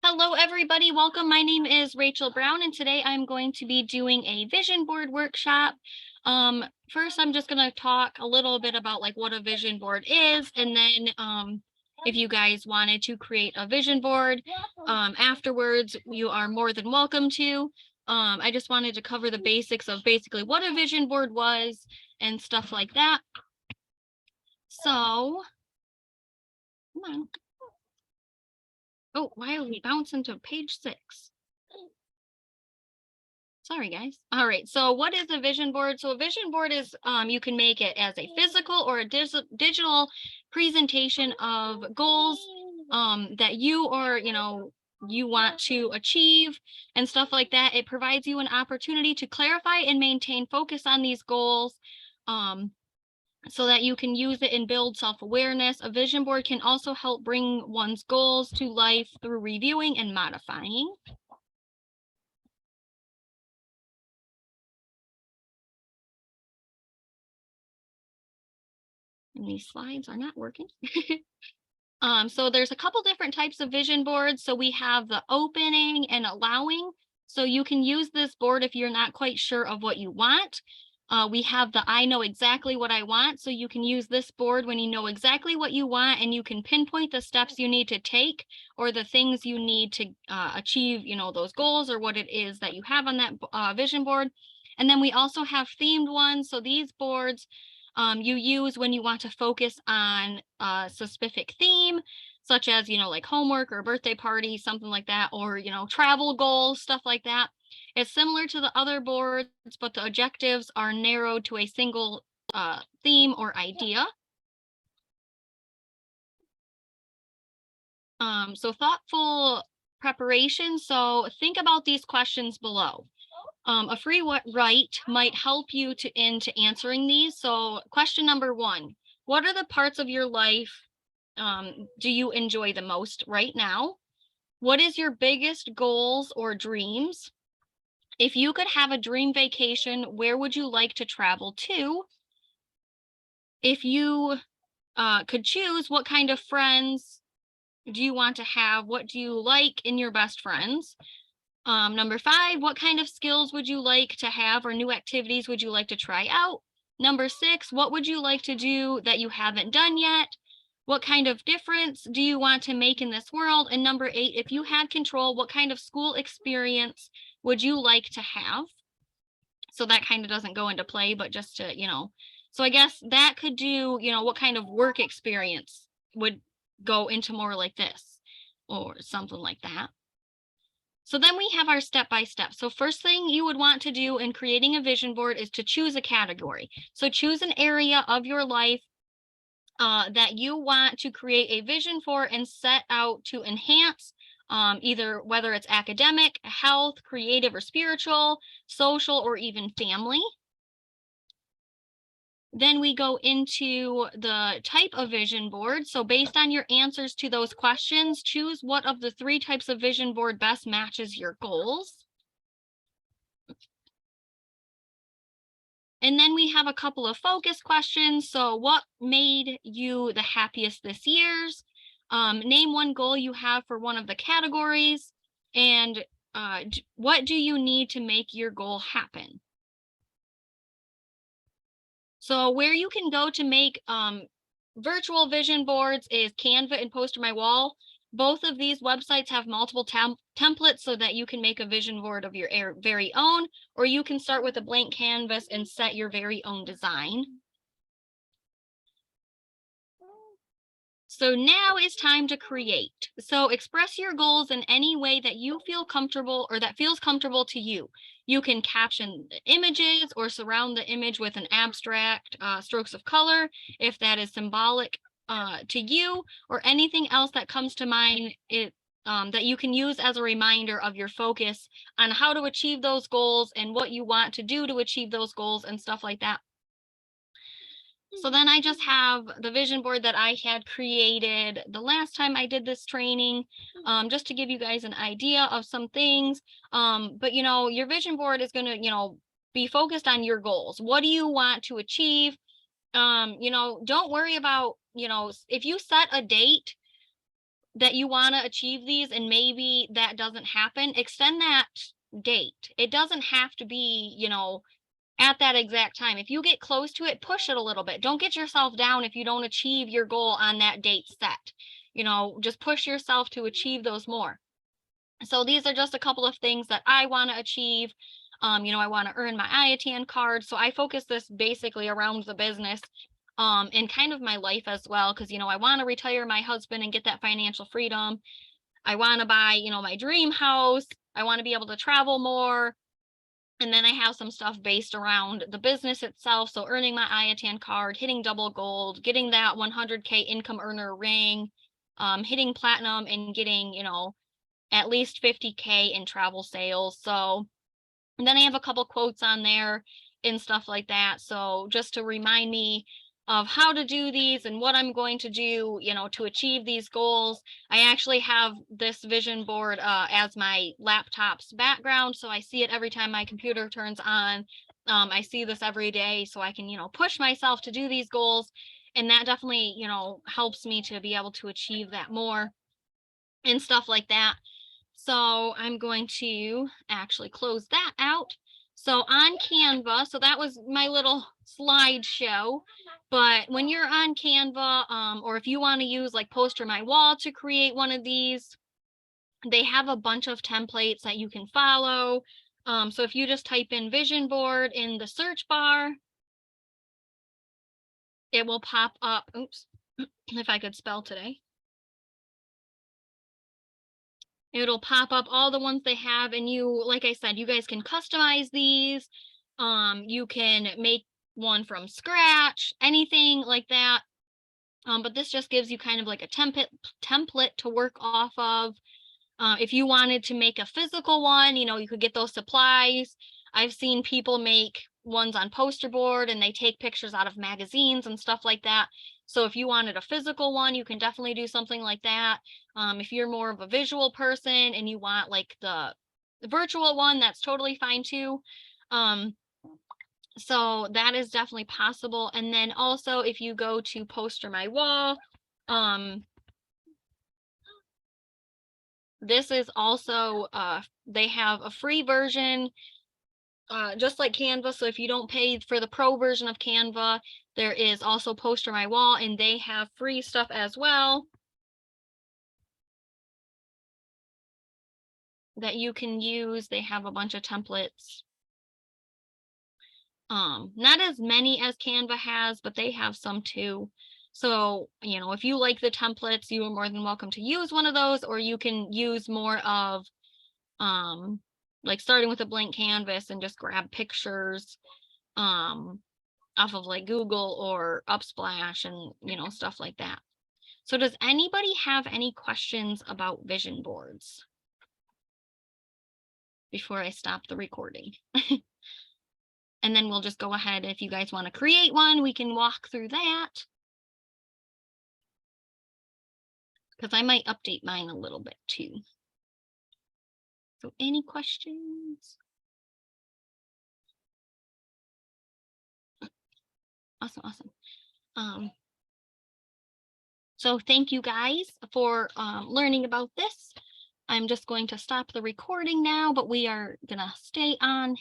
Hello, everybody. Welcome. My name is Rachel Brown, and today I'm going to be doing a vision board workshop. First, I'm just going to talk a little bit about like what a vision board is, and then if you guys wanted to create a vision board afterwards, you are more than welcome to. I just wanted to cover the basics of basically what a vision board was and stuff like that. So, come on. Oh, why are we bouncing to page 6? Sorry, guys. All right. So what is a vision board? So a vision board is you can make it as a physical or a digital presentation of goals that you or you want to achieve and stuff like that. It provides you an opportunity to clarify and maintain focus on these goals so that you can use it and build self-awareness. A vision board can also help bring one's goals to life through reviewing and modifying. And these slides are not working. So there's a couple different types of vision boards. So we have the opening and allowing. So you can use this board if you're not quite sure of what you want. We have the I know exactly what I want. So you can use this board when you know exactly what you want and you can pinpoint the steps you need to take or the things you need to achieve, those goals or what it is that you have on that vision board. And then we also have themed ones. So these boards you use when you want to focus on a specific theme, such as, like homework or birthday party, something like that, or, travel goals, stuff like that. It's similar to the other boards, but the objectives are narrowed to a single theme or idea. So thoughtful preparation. So think about these questions below. A free write might help you into answering these. So question number 1, what are the parts of your life do you enjoy the most right now? What is your biggest goals or dreams? If you could have a dream vacation, where would you like to travel to? If you could choose, what kind of friends do you want to have? What do you like in your best friends? Number 5, what kind of skills would you like to have or new activities would you like to try out? Number 6, what would you like to do that you haven't done yet? What kind of difference do you want to make in this world? And number 8, if you had control, what kind of school experience would you like to have? So that kind of doesn't go into play, but just to, so I guess that could do, what kind of work experience would go into more like this or something like that. So then we have our step-by-step. So first thing you would want to do in creating a vision board is to choose a category. So choose an area of your life that you want to create a vision for and set out to enhance, either whether it's academic, health, creative or spiritual, social, or even family. Then we go into the type of vision board. So based on your answers to those questions, choose what of the 3 types of vision board best matches your goals. And then we have a couple of focus questions. So what made you the happiest this year? Name one goal you have for one of the categories. And what do you need to make your goal happen? So where you can go to make virtual vision boards is Canva and Poster My Wall. Both of these websites have multiple templates so that you can make a vision board of your very own, or you can start with a blank canvas and set your very own design. So now is time to create. So express your goals in any way that you feel comfortable or that feels comfortable to you. You can caption images or surround the image with an abstract strokes of color if that is symbolic to you, or anything else that comes to mind that you can use as a reminder of your focus on how to achieve those goals and what you want to do to achieve those goals and stuff like that. So then I just have the vision board that I had created the last time I did this training, just to give you guys an idea of some things. But your vision board is going to, be focused on your goals. What do you want to achieve? Don't worry about, if you set a date, that you want to achieve these and maybe that doesn't happen, extend that date. It doesn't have to be, you know, at that exact time. If you get close to it, push it a little bit. Don't get yourself down if you don't achieve your goal on that date set. You know, just push yourself to achieve those more. So these are just a couple of things that I want to achieve. You know, I want to earn my IATN card. So I focus this basically around the business and kind of my life as well. Cause, you know, I want to retire my husband and get that financial freedom. I want to buy, you know, my dream house. I want to be able to travel more. And then I have some stuff based around the business itself. So earning my IATN card, hitting double gold, getting that 100K income earner ring, hitting platinum and getting, you know, at least 50K in travel sales. So, and then I have a couple quotes on there and stuff like that. So just to remind me of how to do these and what I'm going to do, you know, to achieve these goals. I actually have this vision board as my laptop's background. So I see it every time my computer turns on. I see this every day so I can, you know, push myself to do these goals. And that definitely, you know, helps me to be able to achieve that more and stuff like that. So I'm going to actually close that out. So on Canva, so that was my little slideshow. But when you're on Canva, or if you want to use like Poster My Wall to create one of these, they have a bunch of templates that you can follow. So if you just type in vision board in the search bar, it will pop up. Oops, if I could spell today. It'll pop up all the ones they have, and you, like I said, you guys can customize these. You can make one from scratch, anything like that. But this just gives you kind of like a template to work off of. If you wanted to make a physical one, you know, you could get those supplies. I've seen people make ones on poster board and they take pictures out of magazines and stuff like that. So if you wanted a physical one, you can definitely do something like that. If you're more of a visual person and you want like the virtual one, that's totally fine too. So that is definitely possible. And then also if you go to Poster My Wall, this is also they have a free version just like Canva. So if you don't pay for the pro version of Canva, there is also Poster My Wall, and they have free stuff as well that you can use. They have a bunch of templates. Not as many as Canva has, but they have some too. So, you know, if you like the templates, you are more than welcome to use one of those, or you can use more of like starting with a blank canvas and just grab pictures off of like Google or Upsplash and, you know, stuff like that. So does anybody have any questions about vision boards before I stop the recording? And then we'll just go ahead. If you guys want to create one, we can walk through that. Because I might update mine a little bit too. So any questions? Awesome. So thank you guys for learning about this. I'm just going to stop the recording now, but we are gonna stay on